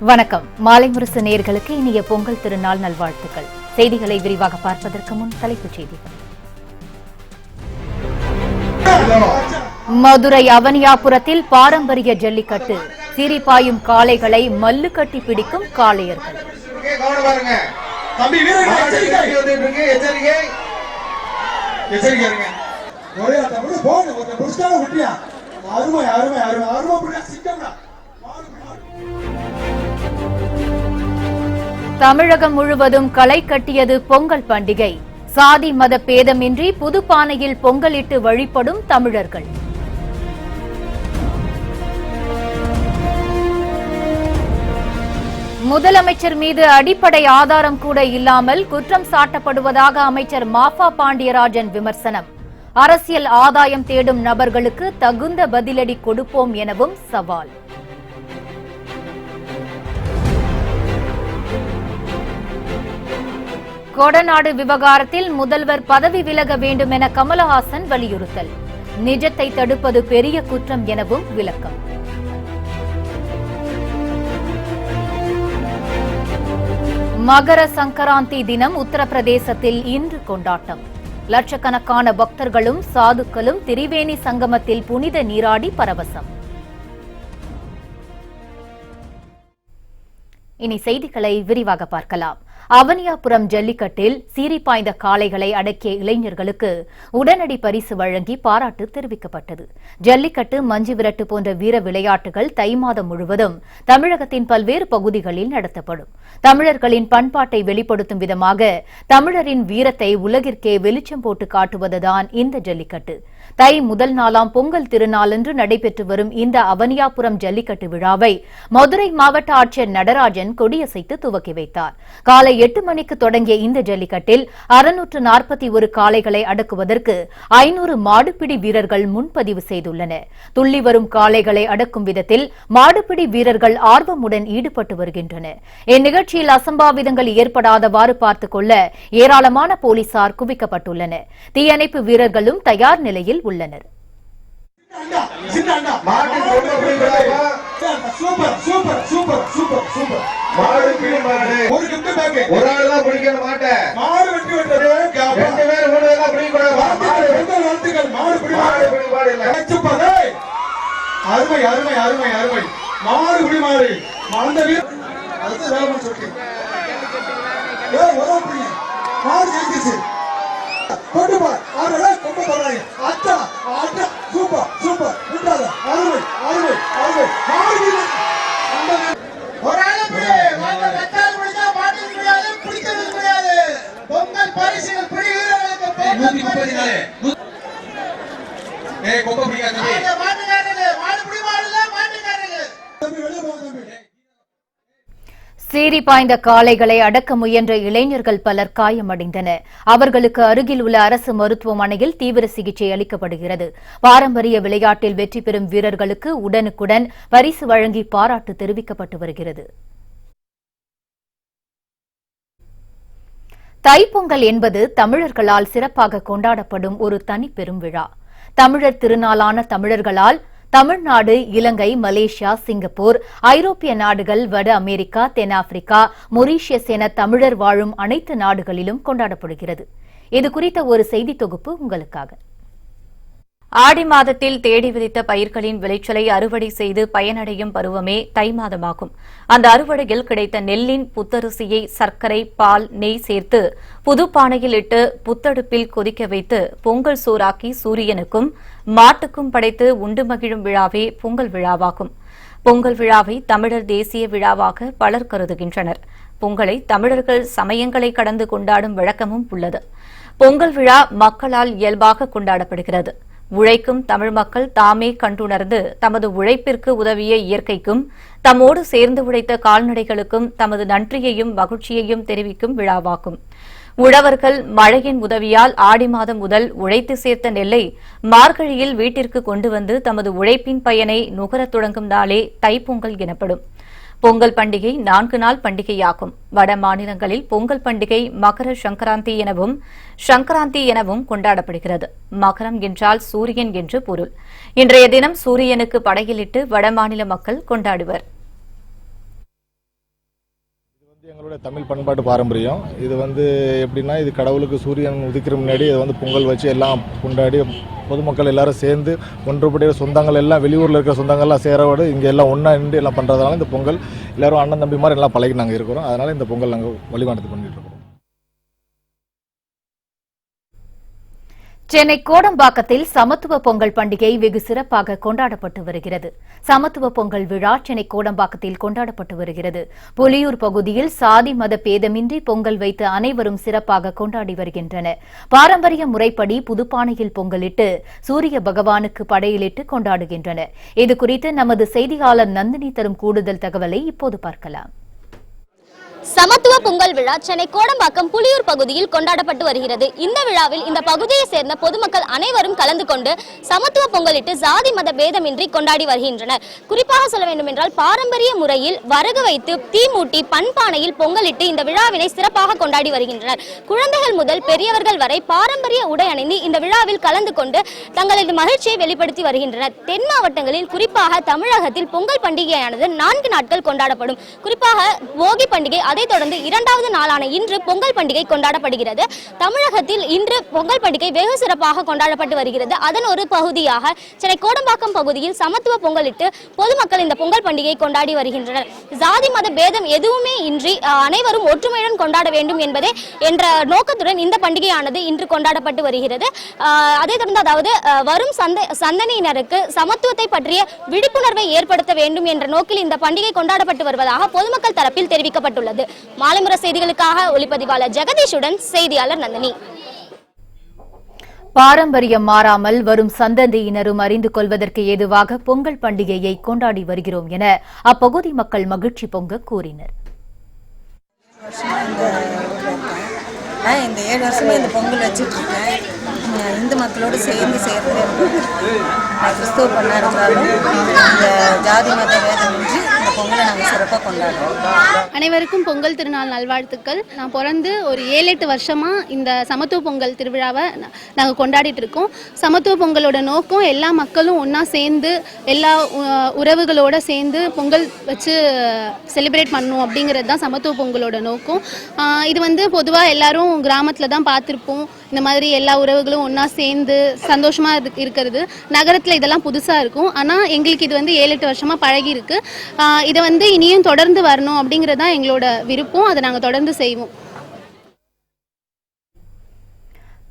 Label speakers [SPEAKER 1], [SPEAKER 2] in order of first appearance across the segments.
[SPEAKER 1] வணக்கம். மாலை முரசு நேயர்களுக்கு இனிய பொங்கல் திருநாள் நல்வாழ்த்துக்கள். செய்திகளை விரிவாக பார்ப்பதற்கு முன் தலைப்புச் செய்திகள். மதுரை அவனியாபுரத்தில் பாரம்பரிய ஜல்லிக்கட்டு. சீரிப்பாயும் காளைகளை மல்லு கட்டி பிடிக்கும் காளையர்கள். தமிழகம் முழுவதும் களை கட்டியது பொங்கல் பண்டிகை. சாதி மத பேதமின்றி புதுப்பானையில் பொங்கலிட்டு வழிபடும் தமிழர்கள். முதலமைச்சர் மீது அடிப்படை ஆதாரம் கூட இல்லாமல் குற்றம் சாட்டப்படுவதாக அமைச்சர் மாஃபா பாண்டியராஜன் விமர்சனம். அரசியல் ஆதாயம் தேடும் நபர்களுக்கு தகுந்த பதிலடி கொடுப்போம் எனவும் சவால். கொடநாடு விவகாரத்தில் முதல்வர் பதவி விலக வேண்டும் என கமலஹாசன் வலியுறுத்தல். நிஜத்தை தடுப்பது பெரிய குற்றம் எனவும் விளக்கம். மகர சங்கராந்தி தினம் உத்தரப்பிரதேசத்தில் இன்று கொண்டாட்டம். லட்சக்கணக்கான பக்தர்களும் சாதுக்களும் திரிவேணி சங்கமத்தில் புனித நீராடி பரவசம். இனி செய்திகளை விரிவாக பார்க்கலாம். அவனியாபுரம் ஜல்லிக்கட்டில் சீரிப்பாய்ந்த காளைகளை அடக்கிய இளைஞர்களுக்கு உடனடி பரிசு வழங்கி பாராட்டு தெரிவிக்கப்பட்டது. ஜல்லிக்கட்டு, மஞ்சு விரட்டு போன்ற வீர விளையாட்டுகள் தை மாதம் முழுவதும் தமிழகத்தின் பல்வேறு பகுதிகளில் நடத்தப்படும். தமிழர்களின் பண்பாட்டை வெளிப்படுத்தும் விதமாக தமிழரின் வீரத்தை உலகிற்கே வெளிச்சம் போட்டு காட்டுவதுதான் இந்த ஜல்லிக்கட்டு. தை முதல் நாளாம் பொங்கல் திருநாளன்று நடைபெற்று வரும் இந்த அவனியாபுரம் ஜல்லிக்கட்டு விழாவை மதுரை மாவட்ட ஆட்சியர் நடராஜன் கொடியசைத்து துவக்கி வைத்தார். காலை 8 மணிக்கு தொடங்கிய இந்த ஜல்லிக்கட்டில் 641 காளைகளை அடக்குவதற்கு 500 மாடுபிடி வீரர்கள் முன்பதிவு செய்துள்ளனர். துள்ளி வரும் காளைகளை அடக்கும் விதத்தில் மாடுபிடி வீரர்கள் ஆர்வமுடன் ஈடுபட்டு வருகின்றனர். இந்நிகழ்ச்சியில் அசம்பாவிதங்கள் ஏற்படாதவாறு பார்த்துக் கொள்ள ஏராளமான போலீசார் குவிக்கப்பட்டுள்ளனர். தீயணைப்பு வீரர்களும் தயார் நிலையில் உள்ளனர்.
[SPEAKER 2] அருமை அருமை அருமை அருமை மாடு குடி மாடு அந்த அடுத்து வேலை சொல்லி மாடு ஜெயிச்சிச்சு கொண்டு பார் கொண்டு போறாங்க அத்தா அத்தா சூப்பர் சூப்பர் விட்டாத அருமை அருமை அருமை மாடு ஒரு ஆளுக்கு வாங்க வெட்டால் முடிஞ்சா மாட்டு முடியாது பிடிக்கிறது முடியாது. பொங்கல் பரிசுகள் பிடி வீரர்களுக்கு பொங்கல் பரிசுகள் கொப்ப பிடிக்காத மாட்டுக்காரங்க மாடு பிடி மாடுல மாட்டுக்காரங்க தம்பி வெளிய போங்க தம்பி.
[SPEAKER 1] சீறி பாய்ந்த காளைகளை அடக்க முயன்ற இளைஞர்கள் பலர் காயமடைந்தனர். அவர்களுக்கு அருகில் உள்ள அரசு மருத்துவமனையில் தீவிர சிகிச்சை அளிக்கப்படுகிறது. பாரம்பரிய விளையாட்டில் வெற்றி பெறும் வீரர்களுக்கு உடனுக்குடன் பரிசு வழங்கி பாராட்டு தெரிவிக்கப்பட்டு வருகிறது. தைப்பொங்கல் என்பது தமிழர்களால் சிறப்பாக கொண்டாடப்படும் ஒரு தனிப்பெரும் விழா. தமிழர் திருநாளான தமிழர்களால் தமிழ்நாடு, இலங்கை, மலேசியா, சிங்கப்பூர், ஐரோப்பிய நாடுகள், வட அமெரிக்கா, தென்னாப்பிரிக்கா, மொரீஷியஸ் என தமிழர் வாழும் அனைத்து நாடுகளிலும் கொண்டாடப்படுகிறது. இதுகுறித்த ஒரு செய்தி தொகுப்பு உங்களுக்காக. ஆடி மாதத்தில் தேடி விதைத்த பயிர்களின் விளைச்சலை அறுவடை செய்து பயனடையும் பருவமே தை மாதமாகும். அந்த அறுவடையில் கிடைத்த நெல்லின் புத்தரிசியை சர்க்கரை, பால், நெய் சேர்த்து புது பானையில் இட்டு புத்தடுப்பில் கொதிக்க வைத்து பொங்கல் சோறாக்கி சூரியனுக்கும் மாட்டுக்கும் படைத்து உண்டு மகிழும் விழாவே பொங்கல் விழாவாகும். பொங்கல் விழாவை தமிழர் தேசிய விழாவாக பலர் கருதுகின்றனர். பொங்கலை தமிழர்கள் சமயங்களை கடந்து கொண்டாடும் வழக்கமும் உள்ளது. பொங்கல் விழா மக்களால் இயல்பாக கொண்டாடப்படுகிறது. உழைக்கும் தமிழ் மக்கள் தாமே கண்டுணர்ந்து தமது உழைப்பிற்கு உதவிய இயற்கைக்கும் தம்மோடு சேர்ந்து உழைத்த கால்நடைகளுக்கும் தமது நன்றியையும் மகிழ்ச்சியையும் தெரிவிக்கும் விழாவாகும். உழவர்கள் மழையின் உதவியால் ஆடி மாதம் முதல் உழைத்து சேர்த்த நெல்லை மார்கழியில் வீட்டிற்கு கொண்டு வந்து தமது உழைப்பின் பயனை நுகரத் தொடங்கும் நாளே தைப்பொங்கல் எனப்படும். பொங்கல் பண்டிகை 4 நாள் பண்டிகையாகும். வட மாநிலங்களில் பொங்கல் பண்டிகை மகர சங்கராந்தி எனவும் கொண்டாடப்படுகிறது. மகரம் என்றால் சூரியன் என்று பொருள். இன்றைய தினம் சூரியனுக்கு படையலிட்டு வடமாநில மக்கள் கொண்டாடுவர்.
[SPEAKER 3] எங்களுடைய தமிழ் பண்பாட்டு பாரம்பரியம். இது எப்படின்னா, இது கடவுளுக்கு சூரியன் உதிக்கிற முன்னாடி இதை பொங்கல் வச்சு எல்லாம் கொண்டாடி பொதுமக்கள் எல்லாரும் சேர்ந்து ஒன்றுபடிய சொந்தங்கள் எல்லாம் வெளியூரில் இருக்கிற சொந்தங்கள்லாம் சேரவோடு இங்கே எல்லாம் ஒன்றா நின்று எல்லாம் பண்ணுறதுனால இந்த பொங்கல் எல்லோரும் அண்ணன் தம்பி மாதிரி எல்லாம் பழகி நாங்கள் இருக்கிறோம். அதனால் இந்த பொங்கல் நாங்கள் வழிபாடு பண்ணிட்டு இருக்கோம்.
[SPEAKER 1] சென்னை கோடம்பாக்கத்தில் சமத்துவ பொங்கல் பண்டிகை வெகு சிறப்பாக கொண்டாடப்பட்டு வருகிறது. சமத்துவ பொங்கல் விழா சென்னை கோடம்பாக்கத்தில் கொண்டாடப்பட்டு வருகிறது. புலியூர் பகுதியில் சாதி மத பேதமின்றி பொங்கல் வைத்து அனைவரும் சிறப்பாக கொண்டாடி வருகின்றனர். பாரம்பரிய முறைப்படி புதுப்பானையில் பொங்கலிட்டு சூரிய பகவானுக்கு படையலிட்டு கொண்டாடுகின்றனர். இதுகுறித்து நமது செய்தியாளர் நந்தினி தரும் கூடுதல் தகவலை இப்போது பார்க்கலாம்.
[SPEAKER 4] சமத்துவ பொங்கல் விழா சென்னை கோடம்பாக்கம் புலியூர் பகுதியில் கொண்டாடப்பட்டு வருகிறது. இந்த விழாவில் இந்த பகுதியை சேர்ந்த பொதுமக்கள் அனைவரும் கலந்து கொண்டு சமத்துவ பொங்கலிட்டு சாதி மத பேதமின்றி கொண்டாடி வருகின்றனர். குறிப்பாக சொல்ல வேண்டும் என்றால் பாரம்பரிய முறையில் வரகு வைத்து தீ மூட்டி பண்பானையில் பொங்கலிட்டு இந்த விழாவினை சிறப்பாக கொண்டாடி வருகின்றனர். குழந்தைகள் முதல் பெரியவர்கள் வரை பாரம்பரிய உடை அணிந்து இந்த விழாவில் கலந்து கொண்டு தங்களது மகிழ்ச்சியை வெளிப்படுத்தி வருகின்றனர். தென் மாவட்டங்களில் குறிப்பாக தமிழகத்தில் பொங்கல் பண்டிகையானது 4 நாட்கள் கொண்டாடப்படும். குறிப்பாக போகி பண்டிகை, அதைத் தொடர்ந்து 2வது நாளான இன்று பொங்கல் பண்டிகை கொண்டாடப்படுகிறது. தமிழகத்தில் இன்று பொங்கல் பண்டிகை வெகு சிறப்பாக கொண்டாடப்பட்டு வருகிறது. அதன் ஒரு பகுதியாக சென்னை கோடம்பாக்கம் பகுதியில் சமத்துவ பொங்கலிட்டு பொதுமக்கள் இந்த பொங்கல் பண்டிகையை கொண்டாடி வருகின்றனர். ஜாதி மத பேதம் எதுவுமே இன்றி அனைவரும் ஒற்றுமையுடன் கொண்டாட வேண்டும் என்பதே என்ற நோக்கத்துடன் இந்த பண்டிகையானது இன்று கொண்டாடப்பட்டு வருகிறது. அதைத் தொடர்ந்து அதாவது வரும் சந்ததியினருக்கு சமத்துவத்தை பற்றிய விழிப்புணர்வை ஏற்படுத்த வேண்டும் என்ற நோக்கில் இந்த பண்டிகை கொண்டாடப்பட்டு வருவதாக பொதுமக்கள் தரப்பில் தெரிவிக்கப்பட்டுள்ளது. மாலைமுறை செய்திகளுக்காக ஒளிப்பதிவாளர் ஜெகதீஷுடன் செய்தியாளர் நந்தினி.
[SPEAKER 1] பாரம்பரியம் மாறாமல் வரும் சந்ததியினரும் அறிந்து கொள்வதற்கு ஏதுவாக பொங்கல் பண்டிகையை கொண்டாடி வருகிறோம் என அப்பகுதி மக்கள் மகிழ்ச்சி பொங்க கூறினர்.
[SPEAKER 5] இந்த 7 வருஷமா இந்த பொங்கல் வச்சுட்டு இருக்கேன். இந்து மக்களோடு சேர்ந்து கிறிஸ்துவ பண்ணா இருந்தாலும் இந்த ஜாதி மத வேதமின்றி இந்த பொங்கலை நாங்கள் சிறப்பாக கொண்டாடுறோம்.
[SPEAKER 6] அனைவருக்கும் பொங்கல் திருநாள் நல்வாழ்த்துக்கள். நான் பிறந்து ஒரு 7-8 வருஷமா இந்த சமத்துவ பொங்கல் திருவிழாவை நாங்கள் கொண்டாடிட்டு இருக்கோம். சமத்துவ பொங்கலோட நோக்கம் எல்லா மக்களும் ஒன்றா சேர்ந்து எல்லா உறவுகளோட சேர்ந்து பொங்கல் வச்சு செலிப்ரேட் பண்ணணும் அப்படிங்கிறது தான் சமத்துவ பொங்கலோட நோக்கம். இது பொதுவாக எல்லாரும் கிராமத்தில் தான் பார்த்துருப்போம். இந்த மாதிரி எல்லா உறவுகளும் ஒன்றா சேர்ந்து சந்தோஷமாக இருக்கிறது. நகரத்தில் இதெல்லாம் புதுசாக இருக்கும். ஆனால் எங்களுக்கு இது 7-8 வருஷமாக பழகி இருக்கு. இதை இனியும் தொடர்ந்து வரணும் அப்படிங்கிறது தான் எங்களோட விருப்பம். அதை நாங்கள் தொடர்ந்து செய்வோம்.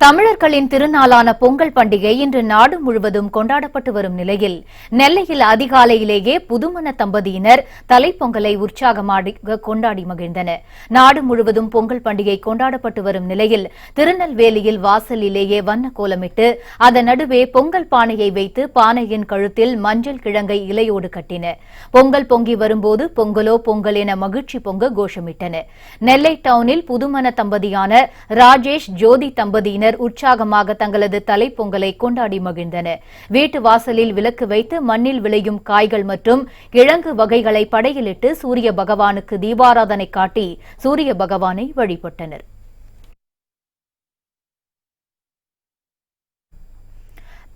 [SPEAKER 1] தமிழர்களின் திருநாளான பொங்கல் பண்டிகை இன்று நாடு முழுவதும் கொண்டாடப்பட்டு வரும் நிலையில் நெல்லையில் அதிகாலையிலேயே புதுமண தம்பதியினர் தலைப்பொங்கலை உற்சாகமாக கொண்டாடி மகிழ்ந்தனர். நாடு முழுவதும் பொங்கல் பண்டிகை கொண்டாடப்பட்டு வரும் நிலையில் திருநெல்வேலியில் வாசலிலேயே வண்ண கோலமிட்டு அதன் நடுவே பொங்கல் பானையை வைத்து பானையின் கழுத்தில் மஞ்சள் கிழங்கை இலையோடு கட்டினர். பொங்கல் பொங்கி வரும்போது பொங்கலோ பொங்கல் என மகிழ்ச்சி பொங்க கோஷமிட்டனர். நெல்லை டவுனில் புதுமண தம்பதியான ராஜேஷ் ஜோதி தம்பதியினர் உற்சாகமாக தங்களது தலைப்பொங்கலை கொண்டாடி மகிழ்ந்தனர். வீட்டு வாசலில் விளக்கு வைத்து மண்ணில் விளையும் காய்கள் மற்றும் கிழங்கு வகைகளை படையிலிட்டு சூரிய பகவானுக்கு தீபாராதனை காட்டி சூரிய பகவானை வழிபட்டனர்.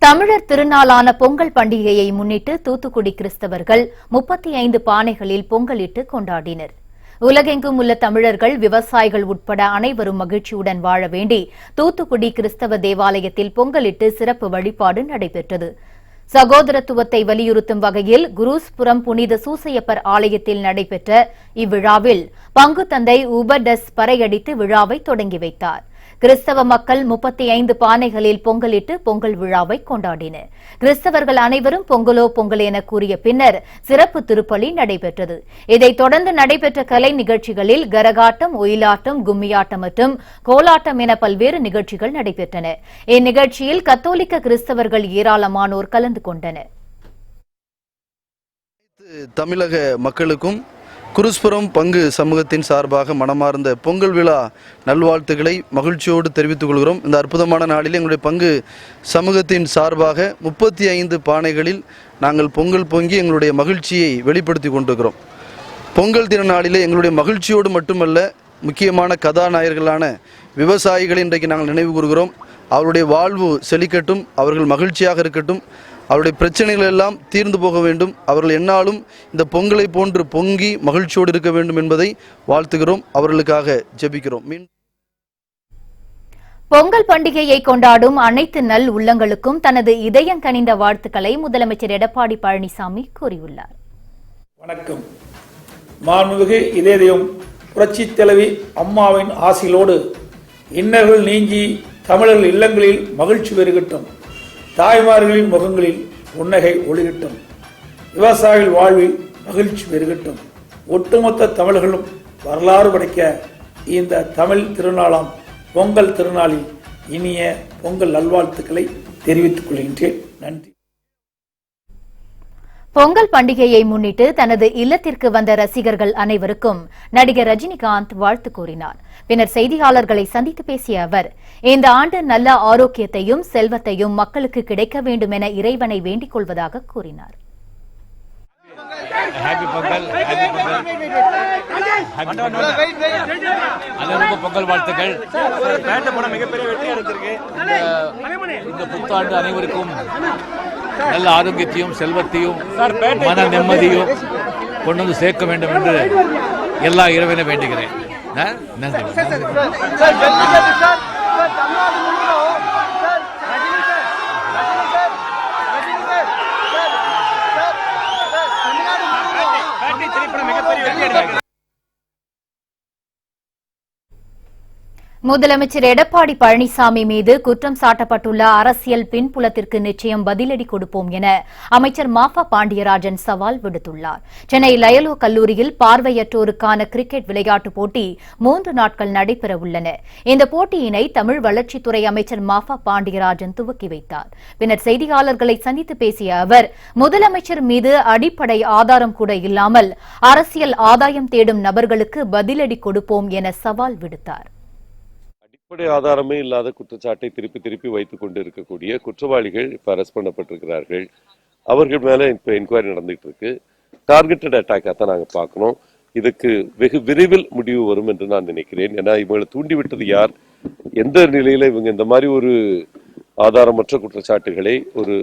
[SPEAKER 1] தமிழர் திருநாளான பொங்கல் பண்டிகையை முன்னிட்டு தூத்துக்குடி கிறிஸ்தவர்கள் 35 பானைகளில் பொங்கலிட்டு கொண்டாடினர். உலகெங்கும் உள்ள தமிழர்கள், விவசாயிகள் உட்பட அனைவரும் மகிழ்ச்சியுடன் வாழ வேண்டி தூத்துக்குடி கிறிஸ்தவ தேவாலயத்தில் பொங்கலிட்டு சிறப்பு வழிபாடு நடைபெற்றது. சகோதரத்துவத்தை வலியுறுத்தும் வகையில் குரூஸ்புரம் புனித சூசையப்பர் ஆலயத்தில் நடைபெற்ற இவ்விழாவில் பங்கு தந்தை உபடஸ் பறையடித்து விழாவை தொடங்கி வைத்தார். கிறிஸ்தவ மக்கள் 35 பானைகளில் பொங்கலிட்டு பொங்கல் விழாவை கொண்டாடினர். கிறிஸ்தவர்கள் அனைவரும் பொங்கலோ பொங்கல் என கூறிய பின்னர் சிறப்பு திருப்பலி நடைபெற்றது. இதைத் தொடர்ந்து நடைபெற்ற கலை நிகழ்ச்சிகளில் கரகாட்டம், ஒயிலாட்டம், கும்மியாட்டம் மற்றும் கோலாட்டம் என பல்வேறு நிகழ்ச்சிகள் நடைபெற்றன. இந்நிகழ்ச்சியில் கத்தோலிக்க கிறிஸ்தவர்கள் ஏராளமானோர் கலந்து கொண்டனர்.
[SPEAKER 7] தமிழக மக்களுக்கும் குருஸ்புரம் பங்கு சமூகத்தின் சார்பாக மனமார்ந்த பொங்கல் விழா நல்வாழ்த்துக்களை மகிழ்ச்சியோடு தெரிவித்துக் கொள்கிறோம். இந்த அற்புதமான நாளில் எங்களுடைய பங்கு சமூகத்தின் சார்பாக 35 பானைகளில் நாங்கள் பொங்கல் பொங்கி எங்களுடைய மகிழ்ச்சியை வெளிப்படுத்தி கொண்டிருக்கிறோம். பொங்கல் திருநாளிலே எங்களுடைய மகிழ்ச்சியோடு மட்டுமல்ல, முக்கியமான கதாநாயகர்களான விவசாயிகளை இன்றைக்கு நாங்கள் நினைவு கூறுகிறோம். அவருடைய வாழ்வு செழிக்கட்டும், அவர்கள் மகிழ்ச்சியாக இருக்கட்டும். அவருடைய பிரச்சனைகள் எல்லாம் தீர்ந்து போக வேண்டும். அவர்கள் என்னாலும் இந்த பொங்கலை போன்று பொங்கி மகிழ்ச்சியோடு இருக்க வேண்டும் என்பதை வாழ்த்துகிறோம். அவர்களுக்காக ஜெபிக்கிறோம்.
[SPEAKER 1] பொங்கல் பண்டிகையை கொண்டாடும் அனைத்து நல் உள்ளங்களுக்கும் தனது இதயம் கனிந்த வாழ்த்துக்களை முதலமைச்சர் எடப்பாடி பழனிசாமி கூறியுள்ளார்.
[SPEAKER 8] வணக்கம். மாண்புமிகு இதயம் புரட்சி தலைவி அம்மாவின் ஆசிகளோடு இன்னல்கள் நீங்கி தமிழர்கள் இல்லங்களில் மகிழ்ச்சி பெருகட்டும். தாய்மார்களின் முகங்களில் புன்னகை ஒளிரட்டும். விவசாயிகள் வாழ்வில் மகிழ்ச்சி பெருகட்டும். ஒட்டுமொத்த தமிழர்களும் வரலாறு படைக்க இந்த தமிழ் திருநாளாம் பொங்கல் திருநாளில் இனிய பொங்கல் நல்வாழ்த்துக்களை தெரிவித்துக் கொள்கின்றேன். நன்றி.
[SPEAKER 1] பொங்கல் பண்டிகையை முன்னிட்டு தனது இல்லத்திற்கு வந்த ரசிகர்கள் அனைவருக்கும் நடிகர் ரஜினிகாந்த் வாழ்த்து கூறினார். பின்னர் செய்தியாளர்களை சந்தித்து பேசிய அவர், இந்த ஆண்டு நல்ல ஆரோக்கியத்தையும் செல்வத்தையும் மக்களுக்கு கிடைக்க வேண்டும் என இறைவனை வேண்டிக் கொள்வதாக கூறினார்.
[SPEAKER 9] பொங்கல் வாழ்த்துக்கள். மிகப்பெரிய வெற்றி அடைந்திருக்கு. இந்த புத்தாண்டு அனைவருக்கும் நல்ல ஆரோக்கியத்தையும் செல்வத்தையும் மன நிம்மதியும் கொண்டு வந்து சேர்க்க வேண்டும் என்று எல்லா இறைவனை வேண்டுகிறேன். நன்றி.
[SPEAKER 1] முதலமைச்சர் எடப்பாடி பழனிசாமி மீது குற்றம் சாட்டப்பட்டுள்ள அரசியல் பின்புலத்திற்கு நிச்சயம் பதிலடி கொடுப்போம் என அமைச்சர் மாஃபா பாண்டியராஜன் சவால் விடுத்துள்ளார். சென்னை லயலோ கல்லூரியில் பார்வையற்றோருக்கான கிரிக்கெட் விளையாட்டுப் போட்டி 3 நாட்கள் நடைபெறவுள்ளன. இந்த போட்டியினை தமிழ் வளர்ச்சித்துறை அமைச்சர் மாஃபா பாண்டியராஜன் துவக்கி வைத்தார். பின்னர் செய்தியாளர்களை சந்தித்து பேசிய அவர், முதலமைச்சர் மீது அடிப்படை ஆதாரம் கூட இல்லாமல் அரசியல் ஆதாயம் தேடும் நபர்களுக்கு பதிலடி கொடுப்போம் என சவால் விடுத்தார்.
[SPEAKER 10] அடிப்படை ஆதாரமே இல்லாத குற்றச்சாட்டை திருப்பி வைத்துக் கொண்டு இருக்கக்கூடிய குற்றவாளிகள் இப்ப அரெஸ்ட் பண்ணப்பட்டிருக்கிறார்கள். அவர்கள் மேல இப்ப என்கொயரி நடந்துட்டு இருக்கு. டார்கெட்டட் அட்டாக்கா தான் நாங்க பார்க்கணும். இதுக்கு வெகு விரைவில் முடிவு வரும் என்று நான் நினைக்கிறேன். ஏன்னா இவங்களை தூண்டிவிட்டது யார், எந்த நிலையில இவங்க இந்த மாதிரி ஒரு ஆதாரமற்ற குற்றச்சாட்டுகளை ஒரு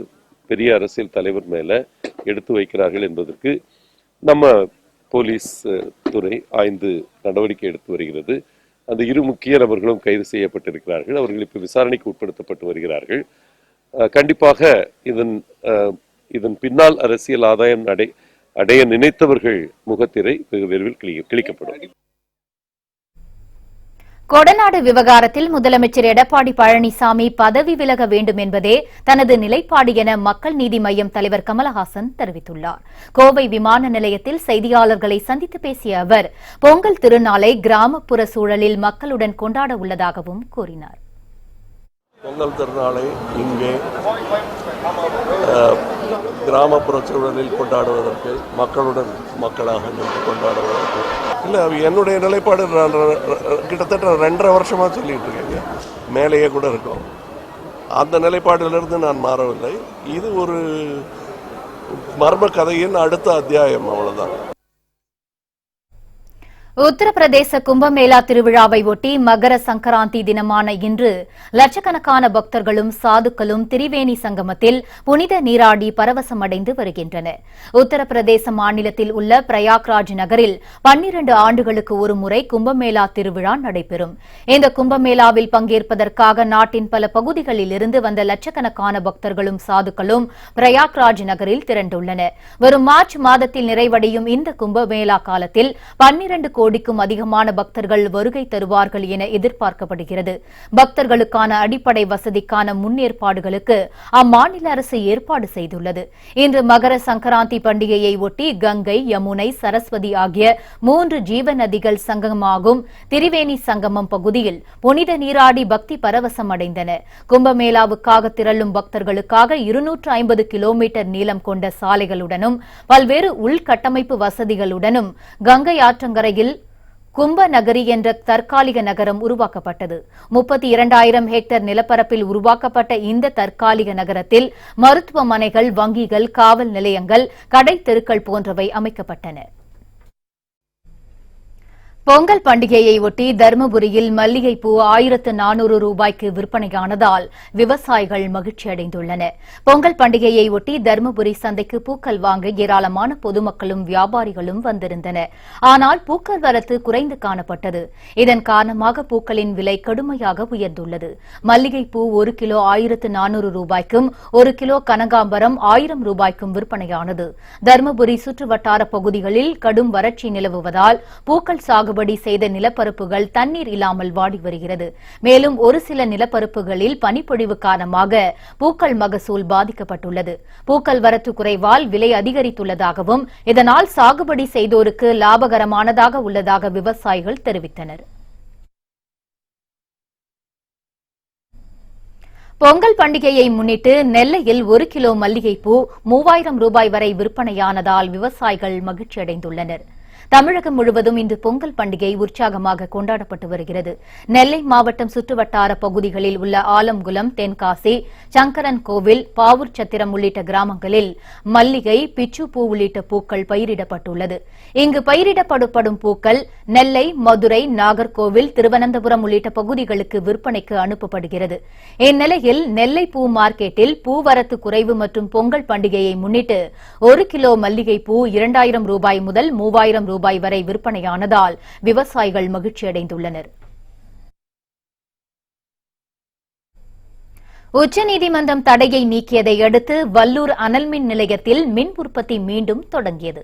[SPEAKER 10] பெரிய அரசியல் தலைவர் மேல எடுத்து வைக்கிறார்கள் என்பதற்கு நம்ம போலீஸ் துறை ஆய்ந்து நடவடிக்கை எடுத்து வருகிறது. அந்த 2 முக்கிய நபர்களும் கைது செய்யப்பட்டிருக்கிறார்கள். அவர்கள் இப்ப விசாரணைக்கு உட்படுத்தப்பட்டு வருகிறார்கள். கண்டிப்பாக இதன் பின்னால் அரசியல் ஆதாயம் அடைய நினைத்தவர்கள் முகத்திரை வெகு விரைவில் கிழிக்கப்படும்.
[SPEAKER 1] கொடநாடு விவகாரத்தில் முதலமைச்சர் எடப்பாடி பழனிசாமி பதவி விலக வேண்டும் என்பதே தனது நிலைப்பாடு என மக்கள் நீதி மய்யம் தலைவர் கமலஹாசன் தெரிவித்துள்ளார். கோவை விமான நிலையத்தில் செய்தியாளர்களை சந்தித்து பேசிய அவர், பொங்கல் திருநாளை கிராமப்புற சூழலில் மக்களுடன் கொண்டாட உள்ளதாகவும் கூறினார்.
[SPEAKER 10] பொங்கல் திருநாளை இங்கே கிராமப்புற சூழலில் கொண்டாடுவதற்கு மக்களுடன் மக்களாக நின்று கொண்டாடுவதற்கு இல்லை, என்னுடைய நிலைப்பாடு கிட்டத்தட்ட 2.5 வருஷமா சொல்லிட்டு இருக்கேங்க. மேலேயே கூட இருக்கும். அந்த நிலைப்பாட்டிலிருந்து நான் மாறவில்லை. இது ஒரு மர்ம கதையின் அடுத்த அத்தியாயம், அவ்வளவுதான்.
[SPEAKER 1] உத்தரப்பிரதேச கும்பமேளா திருவிழாவை ஒட்டி மகர சங்கராந்தி தினமான இன்று லட்சக்கணக்கான பக்தர்களும் சாதுக்களும் திரிவேணி சங்கமத்தில் புனித நீராடி பரவசமடைந்து வருகின்றனர். உத்தரப்பிரதேச மாநிலத்தில் உள்ள பிரயாக்ராஜ் நகரில் 12 ஆண்டுகளுக்கு ஒருமுறை கும்பமேளா திருவிழா நடைபெறும். இந்த கும்பமேளாவில் பங்கேற்பதற்காக நாட்டின் பல பகுதிகளில் இருந்து வந்த லட்சக்கணக்கான பக்தர்களும் சாதுக்களும் பிரயாக்ராஜ் நகரில் திரண்டுள்ளனர். வரும் மார்ச் மாதத்தில் நிறைவடையும் இந்த கும்பமேளா காலத்தில் 12 கோடிக்கும் அதிகமான பக்தர்கள் வருகை தருவார்கள் என எதிர்பார்க்கப்படுகிறது. பக்தர்களுக்கான அடிப்படை வசதிக்கான முன்னேற்பாடுகளுக்கு அம்மாநில அரசு ஏற்பாடு செய்துள்ளது. இன்று மகர சங்கராந்தி பண்டிகையை ஒட்டி கங்கை, யமுனை, சரஸ்வதி ஆகிய 3 ஜீவ நதிகள் சங்கமாகும் திரிவேணி சங்கமம் பகுதியில் புனித நீராடி பக்தி பரவசம் அடைந்தனர். கும்பமேளாவுக்காக திரளும் பக்தர்களுக்காக 250 கிலோமீட்டர் நீளம் கொண்ட சாலைகளுடனும் பல்வேறு உள்கட்டமைப்பு வசதிகளுடனும் கங்கை ஆற்றங்கரையில் கும்ப நகரி என்ற தற்காலிக நகரம் உருவாக்கப்பட்டது. 32,000 ஹெக்டேர் நிலப்பரப்பில் உருவாக்கப்பட்ட இந்த தற்காலிக நகரத்தில் மருத்துவமனைகள், வங்கிகள், காவல் நிலையங்கள், கடை தெருக்கள் போன்றவை அமைக்கப்பட்டன. பொங்கல் பண்டிகையை ஒட்டி தருமபுரியில் மல்லிகைப்பூ 1400 ரூபாய்க்கு விற்பனையானதால் விவசாயிகள் மகிழ்ச்சி அடைந்துள்ளனர். பொங்கல் பண்டிகையை ஒட்டி தருமபுரி சந்தைக்கு பூக்கள் வாங்க ஏராளமான பொதுமக்களும் வியாபாரிகளும் வந்திருந்தனர். ஆனால் பூக்கள் வரத்து குறைந்து காணப்பட்டது. இதன் காரணமாக பூக்களின் விலை கடுமையாக உயர்ந்துள்ளது. மல்லிகைப்பூ 1 கிலோ 1400 ரூபாய்க்கும் 1 கிலோ கனகாம்பரம் 1000 ரூபாய்க்கும் விற்பனையானது. தருமபுரி சுற்றுவட்டார பகுதிகளில் கடும் வறட்சி நிலவுவதால் பூக்கள் சாகுபடி செய்த நிலப்பரப்புகள் தண்ணீர் இல்லாமல் வாடி வருகிறது. மேலும் ஒரு சில நிலப்பரப்புகளில் பனிப்பொழிவு காரணமாக பூக்கள் மகசூல் பாதிக்கப்பட்டுள்ளது. பூக்கள் வரத்து குறைவால் விலை அதிகரித்துள்ளதாகவும் இதனால் சாகுபடி செய்தோருக்கு லாபகரமானதாக உள்ளதாக விவசாயிகள் தெரிவித்தனர். பொங்கல் பண்டிகையை முன்னிட்டு நெல்லையில் 1 கிலோ மல்லிகைப்பூ 3000 ரூபாய் வரை விற்பனையானதால் விவசாயிகள் மகிழ்ச்சி அடைந்துள்ளனர். தமிழகம் முழுவதும் இன்று பொங்கல் பண்டிகை உற்சாகமாக கொண்டாடப்பட்டு வருகிறது. நெல்லை மாவட்டம் சுற்றுவட்டார பகுதிகளில் உள்ள ஆலம்குளம், தென்காசி, சங்கரன் கோவில், பாவூர் சத்திரம் உள்ளிட்ட கிராமங்களில் மல்லிகை, பிச்சுப்பூ உள்ளிட்ட பூக்கள் பயிரிடப்பட்டுள்ளது. இங்கு பயிரிடப்படும் பூக்கள் நெல்லை, மதுரை, நாகர்கோவில், திருவனந்தபுரம் உள்ளிட்ட பகுதிகளுக்கு விற்பனைக்கு அனுப்பப்படுகிறது. இந்நிலையில் நெல்லை பூ மார்க்கெட்டில் பூவரத்து குறைவு மற்றும் பொங்கல் பண்டிகையை முன்னிட்டு 1 கிலோ மல்லிகைப்பூ 2000 ரூபாய் முதல் 3000 ரூபாய் வரை விற்பனையானதால் விவசாயிகள் மகிழ்ச்சியடைந்துள்ளனர். உச்சநீதிமன்றம் தடையை நீக்கியதை அடுத்து வல்லூர் அனல்மின் நிலையத்தில் மின் உற்பத்தி மீண்டும் தொடங்கியது.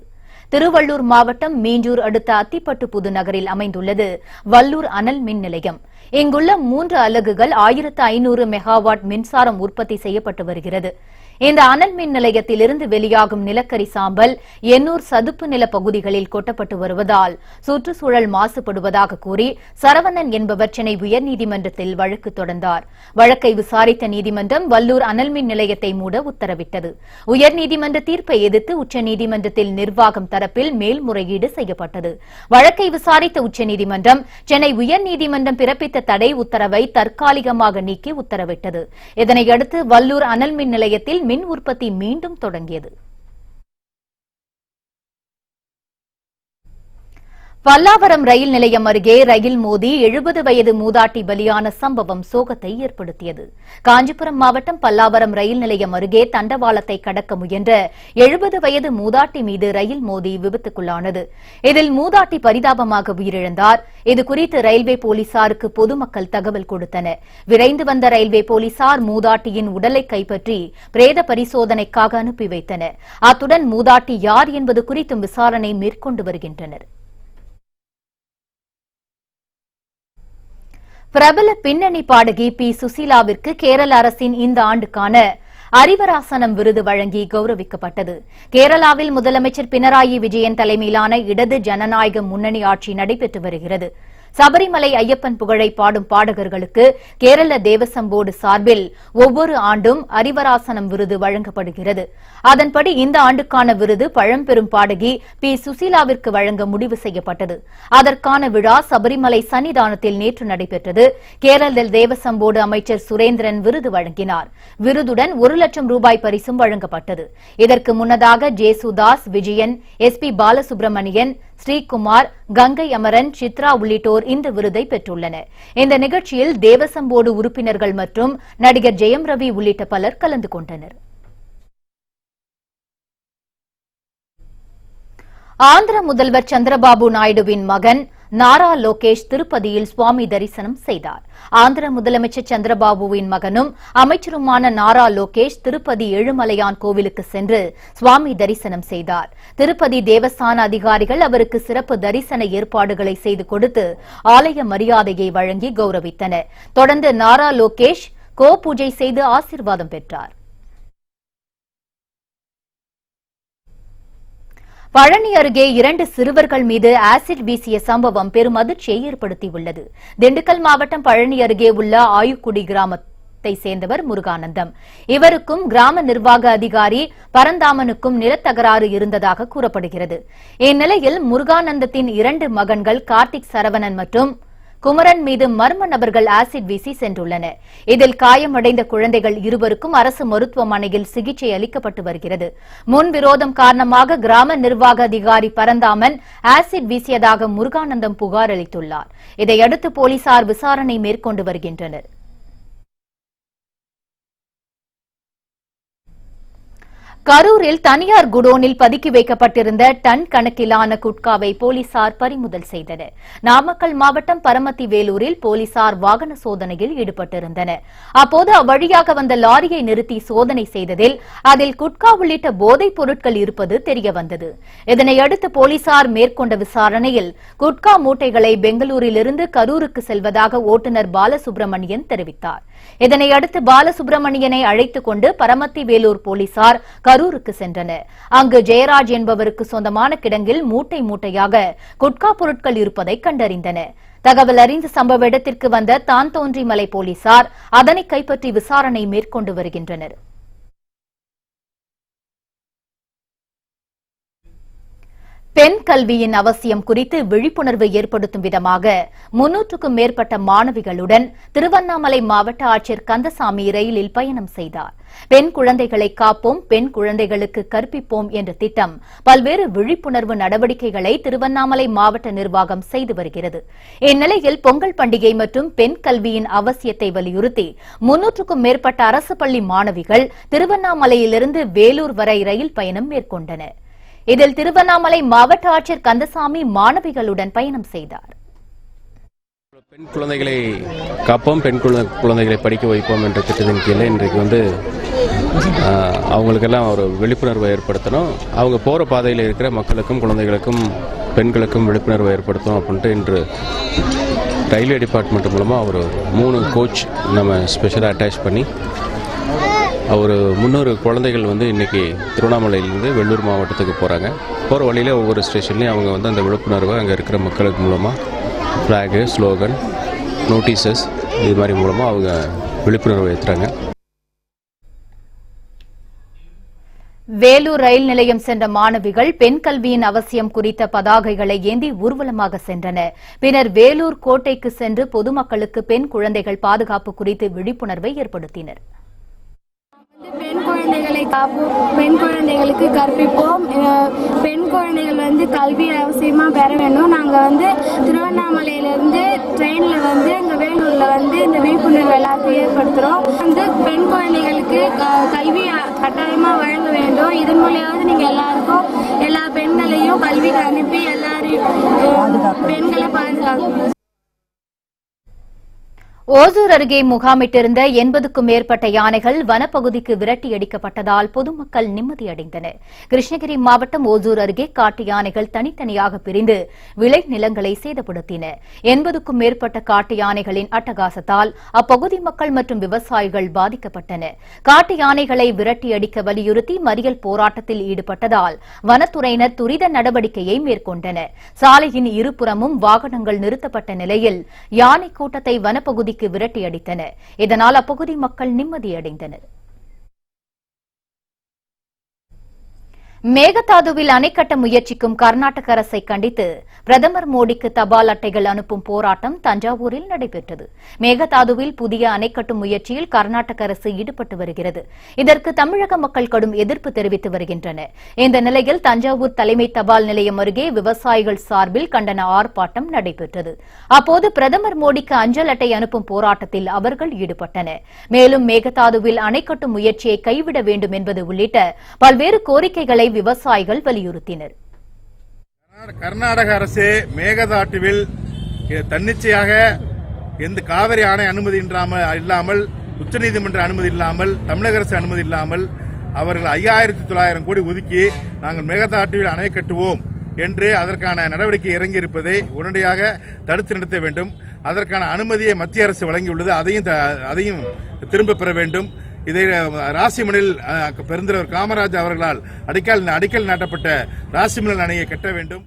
[SPEAKER 1] திருவள்ளூர் மாவட்டம் மீஞ்சூர் அடுத்த அத்திப்பட்டு புதுநகரில் அமைந்துள்ளது வல்லூர் அனல் மின் நிலையம். இங்குள்ள 3 அலகுகள் 1500 மெகாவாட் மின்சாரம் உற்பத்தி செய்யப்பட்டு வருகிறது. இந்த அனல் மின் நிலையத்திலிருந்து வெளியாகும் நிலக்கரி சாம்பல் எண்ணூர் சதுப்பு நில பகுதிகளில் கொட்டப்பட்டு வருவதால் சுற்றுச்சூழல் மாசுபடுவதாக கூறி சரவணன் என்பவர் சென்னை உயர்நீதிமன்றத்தில் வழக்கு தொடர்ந்தார். வழக்கை விசாரித்த நீதிமன்றம் வல்லூர் அனல் மின் நிலையத்தை மூட உத்தரவிட்டது. உயர்நீதிமன்ற தீர்ப்பை எதிர்த்து உச்சநீதிமன்றத்தில் நிர்வாகம் தரப்பில் மேல்முறையீடு செய்யப்பட்டது. வழக்கை விசாரித்த உச்சநீதிமன்றம் சென்னை உயர்நீதிமன்றம் பிறப்பித்த தடை உத்தரவை தற்காலிகமாக நீக்கி உத்தரவிட்டது. இதனையடுத்து வல்லூர் அனல் மின் நிலையத்தில் மின் உற்பத்தி மீண்டும் தொடங்கியது. பல்லாவரம் ரயில் நிலையம் அருகே ரயில் மோதி 70 வயது மூதாட்டி பலியான சம்பவம் சோகத்தை ஏற்படுத்தியது. காஞ்சிபுரம் மாவட்டம் பல்லாவரம் ரயில் நிலையம் அருகே தண்டவாளத்தை கடக்க முயன்ற 70 வயது மூதாட்டி மீது ரயில் மோதி விபத்துக்குள்ளானது. இதில் மூதாட்டி பரிதாபமாக உயிரிழந்தார். இதுகுறித்து ரயில்வே போலீசாருக்கு பொதுமக்கள் தகவல் கொடுத்தனர். விரைந்து வந்த ரயில்வே போலீசார் மூதாட்டியின் உடலை கைப்பற்றி பிரேத பரிசோதனைக்காக அனுப்பி வைத்தனர். அத்துடன் மூதாட்டி யார் என்பது குறித்தும் விசாரணை மேற்கொண்டு வருகின்றனர். பிரபல பின்னணி பாடகி பி சுசீலாவிற்கு கேரள அரசின் இந்த ஆண்டுக்கான அறிவராசனம் விருது வழங்கி கௌரவிக்கப்பட்டது. கேரளாவில் முதலமைச்சர் பினராயி விஜயன் தலைமையிலான இடது ஜனநாயக முன்னணி ஆட்சி நடைபெற்று வருகிறது. சபரிமலை ஐயப்பன் புகழை பாடும் பாடகர்களுக்கு கேரள தேவசம் போர்டு சார்பில் ஒவ்வொரு ஆண்டும் அறிவராசனம் விருது வழங்கப்படுகிறது. அதன்படி இந்த ஆண்டுக்கான விருது பழம்பெரும் பாடகி பி சுசீலாவிற்கு வழங்க முடிவு செய்யப்பட்டது. அதற்கான விழா சபரிமலை சன்னிதானத்தில் நேற்று நடைபெற்றது. கேரள தேவசம் போர்டு அமைச்சர் சுரேந்திரன் விருது வழங்கினார். விருதுடன் 1 லட்சம் ரூபாய் பரிசும் வழங்கப்பட்டது. இதற்கு முன்னதாக ஜேசுதாஸ், விஜயன், SP பாலசுப்ரமணியன், ஸ்ரீகுமார், கங்கை அமரன், சித்ரா உள்ளிட்டோர் இந்த விருதை பெற்றுள்ளனர். இந்த நிகழ்ச்சியில் தேவசம் போர்டு உறுப்பினர்கள் மற்றும் நடிகர் ஜெயம் ரவி உள்ளிட்ட பலர் கலந்து கொண்டனர். ஆந்திர முதல்வர் சந்திரபாபு நாயுடுவின் மகன் நாரா லோகேஷ் திருப்பதியில் சுவாமி தரிசனம் செய்தார். ஆந்திர முதலமைச்சர் சந்திரபாபுவின் மகனும் அமைச்சருமான நாரா லோகேஷ் திருப்பதி ஏழுமலையான் கோவிலுக்கு சென்று சுவாமி தரிசனம் செய்தார். திருப்பதி தேவஸ்தான அதிகாரிகள் அவருக்கு சிறப்பு தரிசன ஏற்பாடுகளை செய்து கொடுத்து ஆலய மரியாதையை வழங்கி கௌரவித்தனர். தொடர்ந்து நாரா லோகேஷ் கோ பூஜை செய்து ஆசீர்வாதம் பெற்றார். பழனி அருகே 2 சிறுவர்கள் மீது ஆசிட் வீசிய சம்பவம் பெரும் அதிர்ச்சியை ஏற்படுத்தியுள்ளது. திண்டுக்கல் மாவட்டம் பழனி அருகே உள்ள ஆயுக்குடி கிராமத்தை சேர்ந்தவர் முருகானந்தம். இவருக்கும் கிராம நிர்வாக அதிகாரி பரந்தாமனுக்கும் நிலத்தகராறு இருந்ததாக கூறப்படுகிறது. இந்நிலையில் முருகானந்தத்தின் 2 மகன்கள் கார்த்திக் சரவணன் மற்றும் குமரன் மீது மர்ம நபர்கள் ஆசிட் வீசி சென்றுள்ளனர். இதில் காயமடைந்த குழந்தைகள் இருவருக்கும் அரசு மருத்துவமனையில் சிகிச்சை அளிக்கப்பட்டு வருகிறது. முன்விரோதம் காரணமாக கிராம நிர்வாக அதிகாரி பரந்தாமன் ஆசிட் வீசியதாக முருகானந்தம் புகார் அளித்துள்ளார். இதையடுத்து போலீசார் விசாரணை மேற்கொண்டு வருகின்றனர். கரூரில் தனியார் குடோனில் பதுக்கி வைக்கப்பட்டிருந்த டன் கணக்கிலான குட்காவை போலீசார் பறிமுதல் செய்தனர். நாமக்கல் மாவட்டம் பரமத்தி வேலூரில் போலீசார் வாகன சோதனையில் ஈடுபட்டிருந்தனர். அப்போது அவ்வழியாக வந்த லாரியை நிறுத்தி சோதனை செய்ததில் அதில் குட்கா உள்ளிட்ட போதைப் பொருட்கள் இருப்பது தெரியவந்தது. இதனையடுத்து போலீசார் மேற்கொண்ட விசாரணையில் குட்கா மூட்டைகளை பெங்களூரிலிருந்து கரூருக்கு செல்வதாக ஓட்டுநர் பாலசுப்ரமணியன் தெரிவித்தார். இதனையடுத்து பாலசுப்ரமணியனை அழைத்துக் கொண்டு பரமத்தி வேலூர் போலீசார் கரூருக்கு சென்றனர். அங்கு ஜெயராஜ் என்பவருக்கு சொந்தமான கிடங்கில் மூட்டை மூட்டையாக குட்கா பொருட்கள் இருப்பதை கண்டறிந்தனர். தகவல் அறிந்த சம்பவ இடத்திற்கு வந்த தான்தோன்றிமலை போலீசார் அதனை கைப்பற்றி விசாரணை மேற்கொண்டு வருகின்றனர். பெண் கல்வியின் அவசியம் குறித்து விழிப்புணர்வு ஏற்படுத்தும் விதமாக 300க்கும் மேற்பட்ட மாணவிகளுடன் திருவண்ணாமலை மாவட்ட ஆட்சியர் கந்தசாமி ரயிலில் பயணம் செய்தார். பெண் குழந்தைகளை காப்போம், பெண் குழந்தைகளுக்கு கற்பிப்போம் என்ற திட்டம் பல்வேறு விழிப்புணர்வு நடவடிக்கைகளை திருவண்ணாமலை மாவட்ட நிர்வாகம் செய்து வருகிறது. இந்நிலையில் பொங்கல் பண்டிகை மற்றும் பெண் கல்வியின் அவசியத்தை வலியுறுத்தி 300க்கும் மேற்பட்ட அரசு பள்ளி மாணவிகள் திருவண்ணாமலையிலிருந்து வேலூர் வரை ரயில் பயணம் மேற்கொண்டனர். இதில் திருவண்ணாமலை மாவட்ட ஆட்சியர் கந்தசாமி மாணவிகளுடன் பயணம் செய்தார்.
[SPEAKER 11] பெண் குழந்தைகளை காப்போம், பெண் குழந்தைகளை படிக்க வைப்போம் என்ற திட்டத்தின் கீழே இன்றைக்கு அவங்களுக்கெல்லாம் ஒரு விழிப்புணர்வை ஏற்படுத்தணும். அவங்க போகிற பாதையில் இருக்கிற மக்களுக்கும் குழந்தைகளுக்கும் பெண்களுக்கும் விழிப்புணர்வை ஏற்படுத்தணும் அப்படின்ட்டு இன்று ரயில்வே டிபார்ட்மெண்ட் மூலமாக ஒரு 3 கோச் நம்ம ஸ்பெஷலாக அட்டாச் பண்ணி ஒரு 300 குழந்தைகள் இன்றைக்கி திருவண்ணாமலையிலேருந்து வெள்ளூர் மாவட்டத்துக்கு போகிறாங்க. போகிற வழியில் ஒவ்வொரு ஸ்டேஷன்லேயும் அவங்க அந்த விழிப்புணர்வை அங்கே இருக்கிற மக்களுக்கு மூலமாக ஃப்ளாகு, ஸ்லோகன், நோட்டீசஸ் இது மாதிரி மூலமாக அவங்க விழிப்புணர்வை ஏற்றுறாங்க.
[SPEAKER 1] வேலூர் ரயில் நிலையம் சென்ற மாணவிகள் பெண் கல்வியின் அவசியம் குறித்த பதாகைகளை ஏந்தி ஊர்வலமாக சென்றனர். பின்னர் வேலூர் கோட்டைக்கு சென்று பொதுமக்களுக்கு பெண் குழந்தைகள் பாதுகாப்பு குறித்து விழிப்புணர்வை ஏற்படுத்தினர்.
[SPEAKER 12] பெண் குழந்தைகளை காப்போம், பெண் குழந்தைகளுக்கு கற்பிப்போம், பெண் குழந்தைகள் கல்வி அவசியமாக பெற வேண்டும். நாங்கள் திருவண்ணாமலையிலேருந்து ட்ரெயினில் எங்கள் வேலூரில் இந்த விழிப்புணர்வு எல்லாத்தையும் ஏற்படுத்துகிறோம். பெண் குழந்தைகளுக்கு கல்வி கட்டாயமாக வழங்க வேண்டும். இதன் மூலியாவது நீங்கள் எல்லாருக்கும் எல்லா பெண்களையும் கல்விக்கு அனுப்பி எல்லாரையும் பெண்களை பாதுகாக்கணும்.
[SPEAKER 1] ஓசூர் அருகே முகாமிட்டிருந்த 80க்கும் மேற்பட்ட யானைகள் வனப்பகுதிக்கு விரட்டியடிக்கப்பட்டதால் பொதுமக்கள் நிம்மதியடைந்தனர். கிருஷ்ணகிரி மாவட்டம் ஓசூர் அருகே காட்டு யானைகள் தனித்தனியாக பிரிந்து விளை நிலங்களை சேதப்படுத்தின. 80க்கும் மேற்பட்ட காட்டு யானைகளின் அட்டகாசத்தால் அப்பகுதி மக்கள் மற்றும் விவசாயிகள் பாதிக்கப்பட்டனர். காட்டு யானைகளை விரட்டியடிக்க வலியுறுத்தி மறியல் போராட்டத்தில் ஈடுபட்டதால் வனத்துறையினர் துரித நடவடிக்கையை மேற்கொண்டனர். சாலையின் இருபுறமும் வாகனங்கள் நிறுத்தப்பட்ட நிலையில் யானை கூட்டத்தை வனப்பகுதி விரட்டியடித்தனர். இதனால் அப்பகுதி மக்கள் நிம்மதியடைந்தனர். மேகதாதுவில் அணை கட்ட முயற்சிக்கும் கர்நாடக அரசை கண்டித்து பிரதமர் மோடிக்கு தபால் அட்டைகள் அனுப்பும் போராட்டம் தஞ்சாவூரில் நடைபெற்றது. மேகதாதுவில் புதிய அணை கட்டும் முயற்சியில் கர்நாடக அரசு ஈடுபட்டு வருகிறது. இதற்கு தமிழக மக்கள் கடும் எதிர்ப்பு தெரிவித்து வருகின்றனர். இந்த நிலையில் தஞ்சாவூர் தலைமை தபால் நிலையம் அருகே விவசாயிகள் சார்பில் கண்டன ஆர்ப்பாட்டம் நடைபெற்றது. அப்போது பிரதமர் மோடிக்கு அஞ்சல் அட்டை அனுப்பும் போராட்டத்தில் அவர்கள் ஈடுபட்டனர். மேலும் மேகதாதுவில் அணை கட்டும் முயற்சியை கைவிட வேண்டும் என்பது உள்ளிட்ட பல்வேறு கோரிக்கைகளை விவசாயிகள் வலியுறுத்தினர்.
[SPEAKER 13] கர்நாடக அரசு மேகதாட்டுவில் தன்னிச்சையாக எந்த காவிரி ஆணை அனுமதி இல்லாமல் உச்சநீதிமன்ற அனுமதி இல்லாமல் தமிழக அரசு அனுமதி இல்லாமல் அவர்கள் 5900 கோடி ஒதுக்கி நாங்கள் மேகதாட்டுவில் அணை கட்டுவோம் என்று அதற்கான நடவடிக்கை இறங்கியிருப்பதை உடனடியாக தடுத்து நிறுத்த வேண்டும். அதற்கான அனுமதியை மத்திய அரசு வழங்கியுள்ளது, அதையும் திரும்ப பெற வேண்டும். இதை ராசிமணில் பெருந்தலைவர் காமராஜ் அவர்களால் அடிக்கல் நாட்டப்பட்ட ராசிமணல் அணையை கட்ட வேண்டும்.